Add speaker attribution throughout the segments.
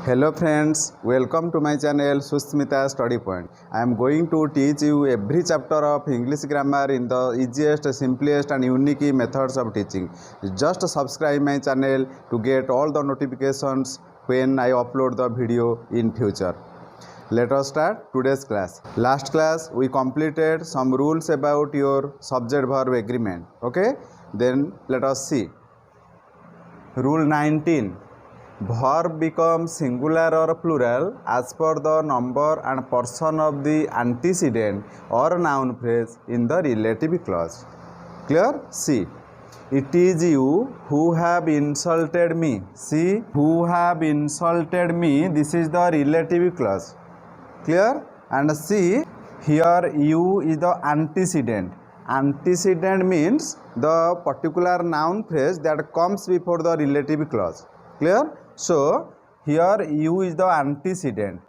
Speaker 1: Hello friends, welcome to my channel Susmita Study Point. I am going to teach you every chapter of English grammar in the easiest, simplest and unique methods of teaching. Just subscribe my channel to get all the notifications when I upload the video in future. Let us start today's class. Last class we completed some rules about your subject verb agreement. Okay, then let us see. Rule 19. Verb becomes singular or plural as per the number and person of the antecedent or noun phrase in the relative clause. Clear? See. It is you who have insulted me. See, who have insulted me. This is the relative clause. Clear? And see, here you is the antecedent. Antecedent means the particular noun phrase that comes before the relative clause. Clear? So, here you is the antecedent,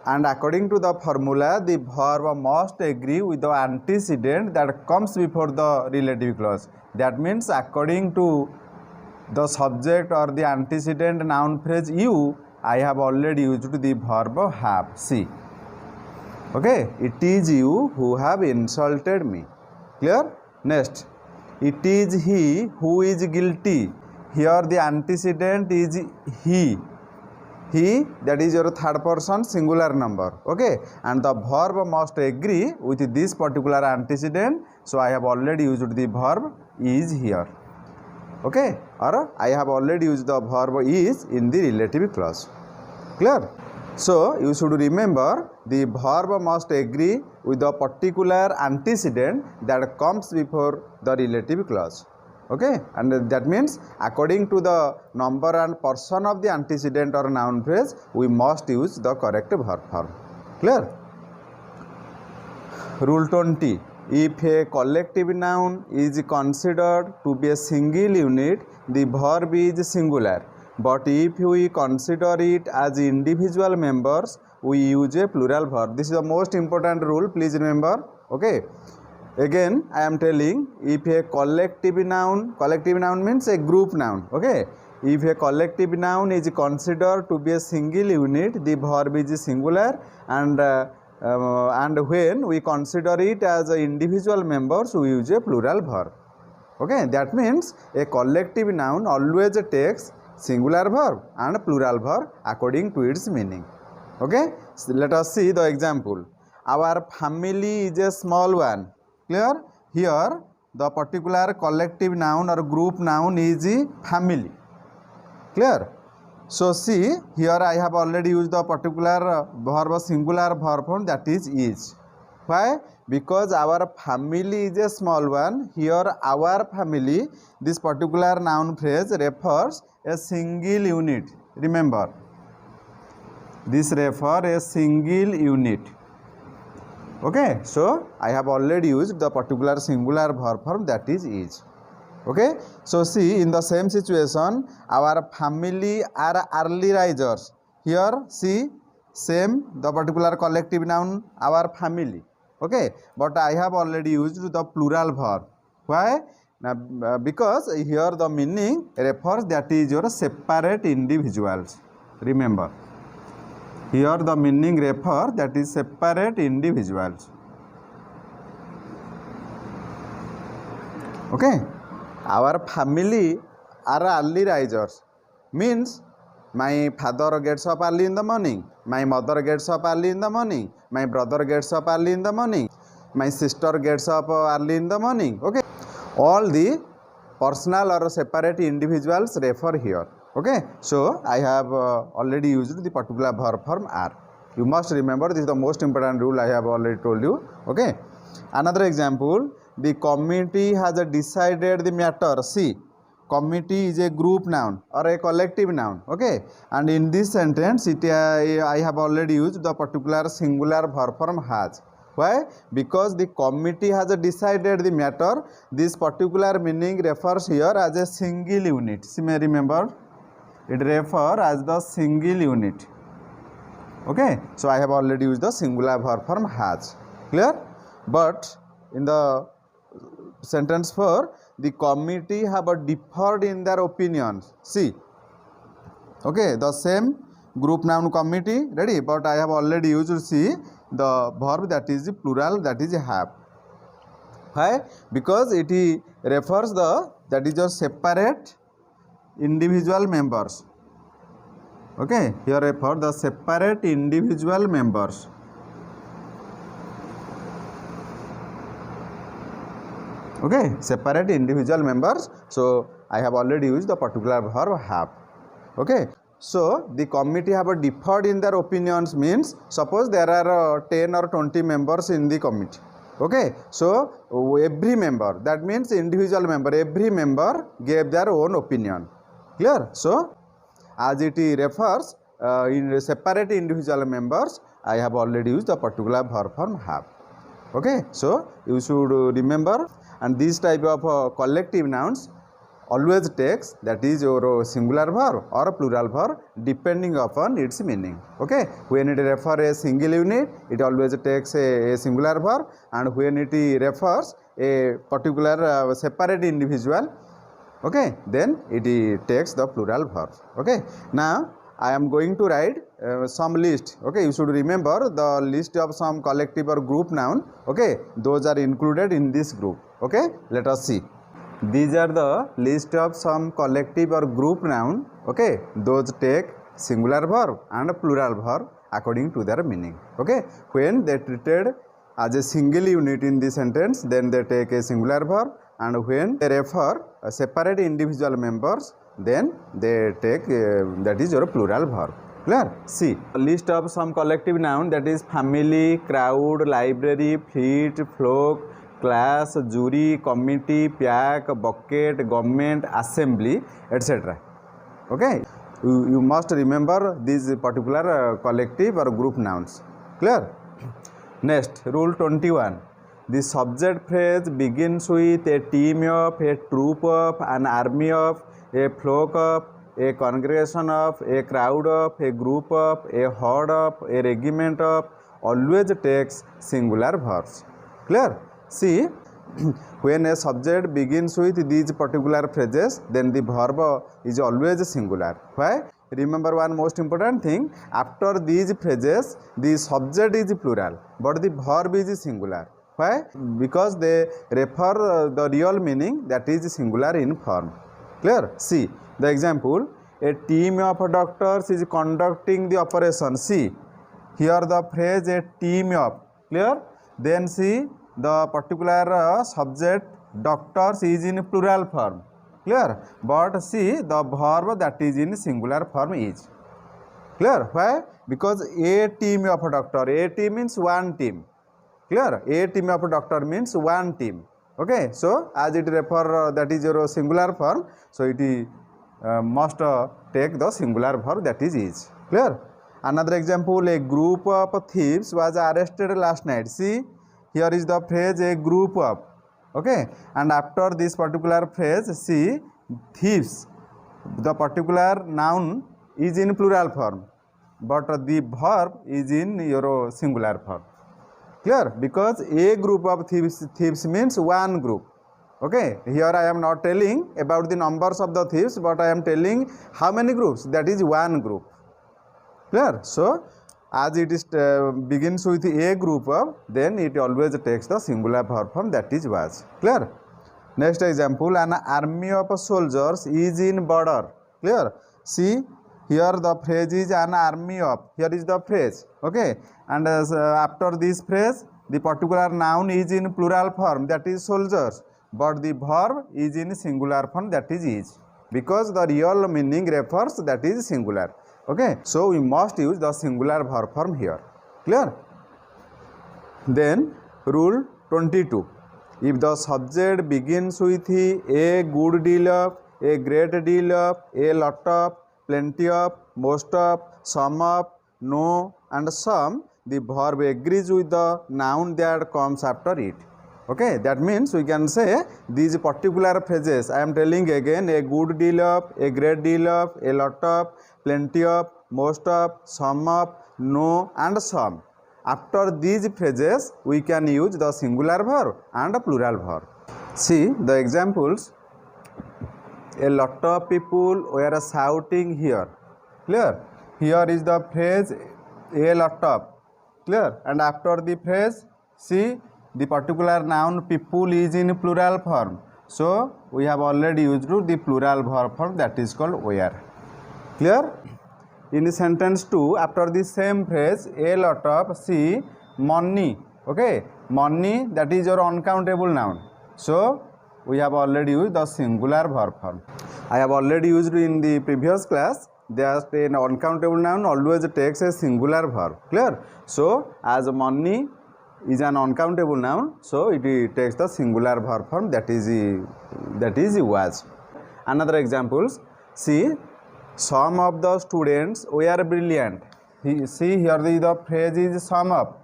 Speaker 1: and according to the formula, the verb must agree with the antecedent that comes before the relative clause. That means according to the subject or the antecedent noun phrase you, I have already used the verb have. See. Okay, it is you who have insulted me. Clear? Next, it is he who is guilty. Here the antecedent is he. He, that is your third person singular number. Okay, and the verb must agree with this particular antecedent. So I have already used the verb is here. Okay, or I have already used the verb is in the relative clause. Clear? So you should remember the verb must agree with the particular antecedent that comes before the relative clause. Okay, and that means according to the number and person of the antecedent or noun phrase, we must use the correct verb form. Clear? Rule 20. If a collective noun is considered to be a single unit, the verb is singular. But if we consider it as individual members, we use a plural verb. This is the most important rule, please remember. Okay. Again, I am telling, if a collective noun means a group noun. Okay. If a collective noun is considered to be a single unit, the verb is singular, and when we consider it as individual members, we use a plural verb. Okay. That means a collective noun always takes singular verb and plural verb according to its meaning. Okay. So let us see the example. Our family is a small one. Clear? Here the particular collective noun or group noun is family. Clear? So see, here I have already used the particular verb singular verb form, that is. Why? Because our family is a small one. Here our family, this particular noun phrase refers a single unit. Remember, this refers a single unit. Okay, so I have already used the particular singular verb form, that is. Okay, so see, in the same situation, our family are early risers. Here see, same the particular collective noun our family. Okay, but I have already used the plural verb. Why? Now, because here the meaning refers that is your separate individuals. Remember, here the meaning refers that is separate individuals. Okay, our family are early risers means my father gets up early in the morning, my mother gets up early in the morning, my brother gets up early in the morning, my sister gets up early in the morning. Okay, all the personal or separate individuals refer here. Okay, so I have already used the particular verb form are. You must remember, this is the most important rule I have already told you. Okay, another example, the committee has decided the matter. See, committee is a group noun or a collective noun. Okay, and in this sentence I have already used the particular singular verb form has. Why? Because the committee has decided the matter. This particular meaning refers here as a single unit. You may remember, it refers as the single unit. Okay, so I have already used the singular verb form has. Clear? But in the sentence 4, the committee have differed in their opinions. See, okay, the same group noun committee, ready, but I have already used see the verb that is plural, that is have. Why? Because it refers the that is a separate individual members. Okay, here refer the separate individual members. Okay, separate individual members. So I have already used the particular verb have. Okay, so the committee have differed in their opinions means suppose there are 10 or 20 members in the committee. Okay, so every member, that means individual member, every member gave their own opinion. Clear? So as it refers in separate individual members, I have already used the particular verb form have. Okay, so you should remember, and this type of collective nouns always takes that is your singular verb or plural verb depending upon its meaning. Okay, when it refers a single unit, it always takes a singular verb, and when it refers a particular separate individual, okay, then it takes the plural verb. Okay, now I am going to write some list. Okay, you should remember the list of some collective or group noun. Okay, those are included in this group. Okay, let us see. These are the list of some collective or group noun. Okay, those take singular verb and plural verb according to their meaning. Okay, when they treated as a single unit in the sentence, then they take a singular verb, and when they refer a separate individual members, then they take that is your plural verb. Clear? See, a list of some collective noun, that is family, crowd, library, fleet, flock, class, jury, committee, pack, bucket, government, assembly, etc. Okay, you must remember these particular collective or group nouns. Clear? Next, rule 21. The subject phrase begins with a team of, a troop of, an army of, a flock of, a congregation of, a crowd of, a group of, a horde of, a regiment of, always takes singular verbs. Clear? See, when a subject begins with these particular phrases, then the verb is always singular. Why? Remember one most important thing, after these phrases, the subject is plural, but the verb is singular. Why? Because they refer the real meaning, that is singular in form. Clear? See, the example, a team of doctors is conducting the operation. See, here the phrase a team of. Clear? Then see, the particular subject doctors is in plural form. Clear? But see, the verb that is in singular form is. Clear? Why? Because a team of doctor, a team means one team. Clear? A team of doctor means one team. Okay, so as it refer that is your singular form, so it must take the singular verb that is. Clear? Another example, a group of thieves was arrested last night. See, here is the phrase a group of. Okay, and after this particular phrase, see, thieves, the particular noun is in plural form, but the verb is in your singular form. Clear? Because a group of thieves means one group. Okay, here I am not telling about the numbers of the thieves, but I am telling how many groups, that is one group. Clear? So as it is begins with a group of, then it always takes the singular verb form, that is was. Clear? Next example, an army of soldiers is in border. Clear? See, here the phrase is an army of. Here is the phrase. Okay, and after this phrase, the particular noun is in plural form, that is soldiers, but the verb is in singular form, that is, because the real meaning refers that is singular. Okay, so we must use the singular verb form here. Clear? Then rule 22. If the subject begins with a good deal of, a great deal of, a lot of, plenty of, most of, some of, no, and some, the verb agrees with the noun that comes after it. Okay, that means we can say these particular phrases, I am telling again, a good deal of, a great deal of, a lot of, plenty of, most of, some of, no, and some. After these phrases, we can use the singular verb and a plural verb. See the examples. A lot of people were shouting here. Clear? here is the phrase a lot of, clear, and after the phrase see the particular noun people is in plural form, so we have already used the plural verb form, that is called where. Clear? In the sentence 2, after the same phrase a lot of, see money, okay, money, that is your uncountable noun, so we have already used the singular verb form. I have already used in the previous class that an uncountable noun always takes a singular verb. Clear? So as money is an uncountable noun, so it takes the singular verb form, that is was. Another examples, see some of the students were brilliant. See here the phrase is sum of,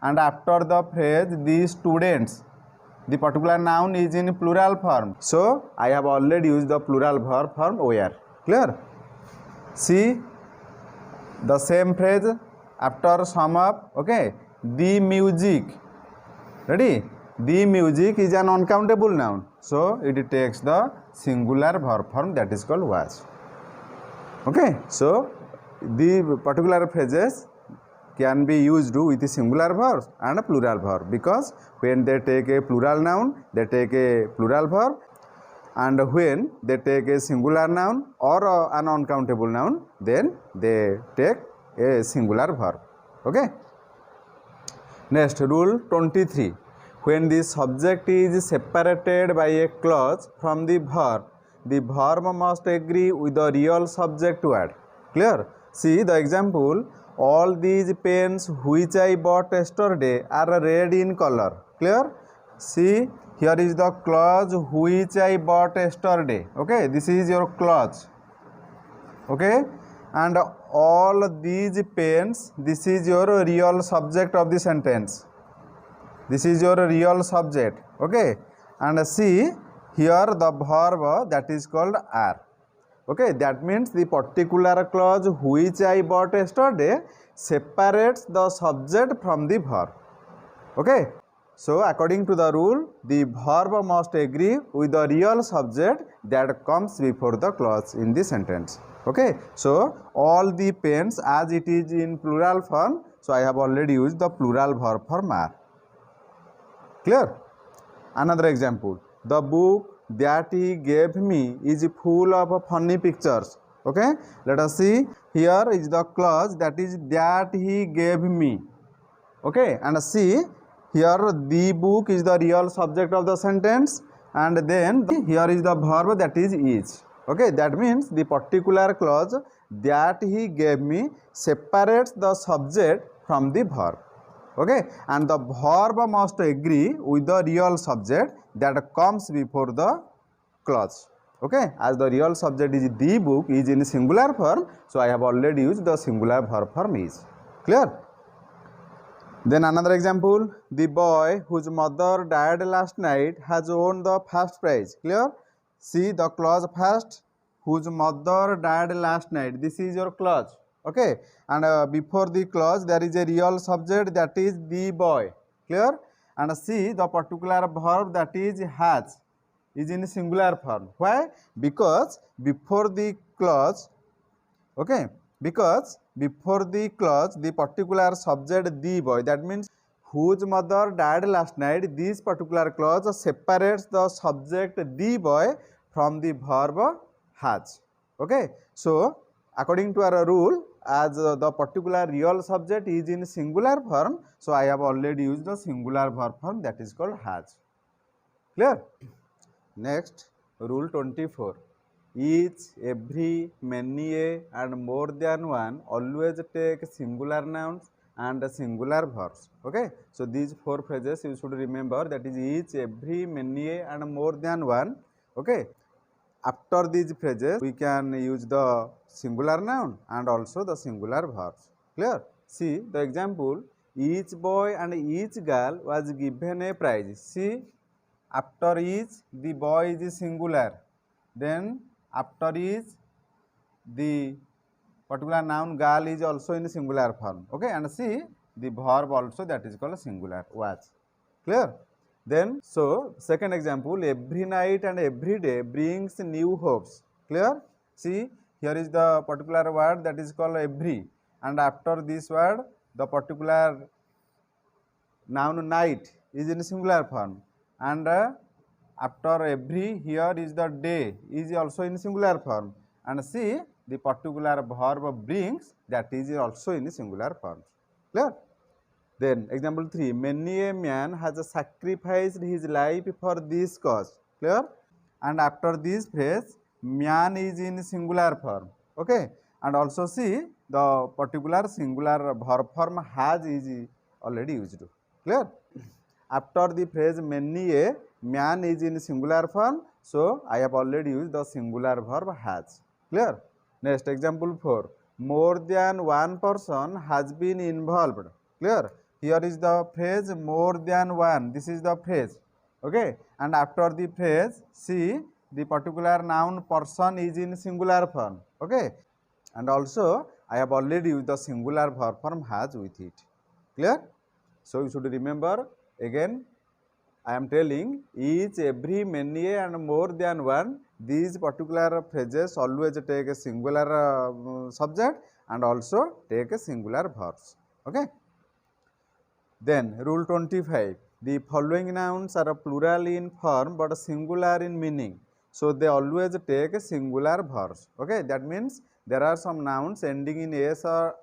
Speaker 1: and after the phrase the students, the particular noun is in plural form, so I have already used the plural verb form where. Clear? See the same phrase after sum up, okay, the music, ready, the music is an uncountable noun, so it takes the singular verb form, that is called was. Okay, so the particular phrases can be used with singular verb and a plural verb, because when they take a plural noun they take a plural verb, and when they take a singular noun or an uncountable noun then they take a singular verb. Okay. Next, rule 23, when the subject is separated by a clause from the verb must agree with the real subject word. Clear? See the example, all these pens which I bought yesterday are red in color. Clear? See here is the clause which I bought yesterday, okay, this is your clause, okay, and all these pens, this is your real subject of the sentence, this is your real subject, okay, and see here the verb, that is called are. Okay, that means the particular clause which I bought yesterday separates the subject from the verb. Okay, so according to the rule, the verb must agree with the real subject that comes before the clause in the sentence. Okay, so all the pens, as it is in plural form, so I have already used the plural verb form are. Clear? Another example, the book that he gave me is full of funny pictures. Okay, let us see, here is the clause that is that he gave me, okay, and see here the book is the real subject of the sentence, and then here is the verb, that is. Okay, that means the particular clause that he gave me separates the subject from the verb. Okay, and the verb must agree with the real subject that comes before the clause. Okay, as the real subject is the book is in singular form, so I have already used the singular verb form is. Clear? Then another example, the boy whose mother died last night has won the first prize. Clear? See the clause first, whose mother died last night, this is your clause. Okay, and before the clause there is a real subject, that is the boy. Clear? And see the particular verb, that is has, is in singular form. Why? Because before the clause, okay, because before the clause the particular subject the boy, that means whose mother died last night, this particular clause separates the subject the boy from the verb has. Okay, so according to our rule, as the particular real subject is in singular form, so I have already used the singular verb form, that is called has. Clear? Next, rule 24, each, every, many, a and more than one always take singular nouns and singular verbs. Okay, so these four phrases you should remember, that is each, every, many, a and more than one. Okay, after these phrases we can use the singular noun and also the singular verbs. Clear? See the example, each boy and each girl was given a prize. See, after each the boy is singular, then after each the particular noun girl is also in singular form. Okay, and see the verb also, that is called singular, was. Clear? Then so second example, every night and every day brings new hopes. Clear? See here is the particular word that is called every, and after this word the particular noun night is in singular form, and after every here is the day is also in singular form, and see the particular verb brings that is also in singular form. Clear? Then example 3, many a man has sacrificed his life for this cause. Clear? And after this phrase man is in singular form. Okay, and also see the particular singular verb form has is already used. Clear? After the phrase many a man is in singular form, so I have already used the singular verb has. Clear? Next example 4, more than one person has been involved. Clear? Here is the phrase more than one, this is the phrase. Okay, and after the phrase see the particular noun person is in singular form. Okay, and also I have already used the singular verb form has with it. Clear? So you should remember again, I am telling each, every, many and more than one, these particular phrases always take a singular subject and also take a singular verbs. Okay. Then rule 25, the following nouns are plural in form but singular in meaning. So they always take a singular verbs. Okay, that means there are some nouns ending in s or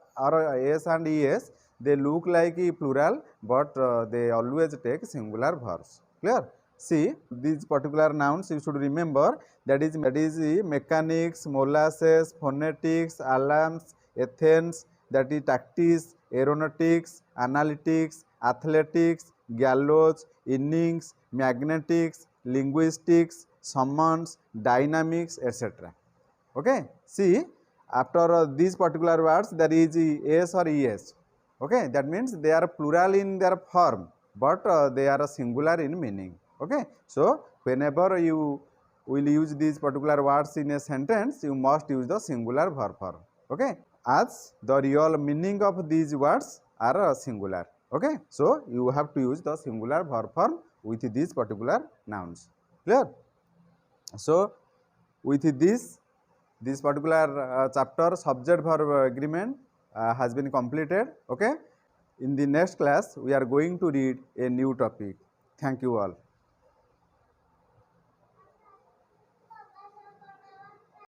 Speaker 1: s and es. They look like a plural, but they always take singular verbs. Clear? See these particular nouns you should remember, that is mechanics, molasses, phonetics, alarms, Athens, that is tactics, aeronautics, analytics, athletics, gallows, innings, magnetics, linguistics, summons, dynamics, etc. Okay, see after these particular words there is s or es. Okay, that means they are plural in their form, but they are singular in meaning. Okay, so whenever you will use these particular words in a sentence, you must use the singular verb form. Okay, as the real meaning of these words are singular. Okay, so you have to use the singular verb form with these particular nouns. Clear? So with this particular chapter subject verb agreement has been completed. Okay, in the next class we are going to read a new topic. Thank you all.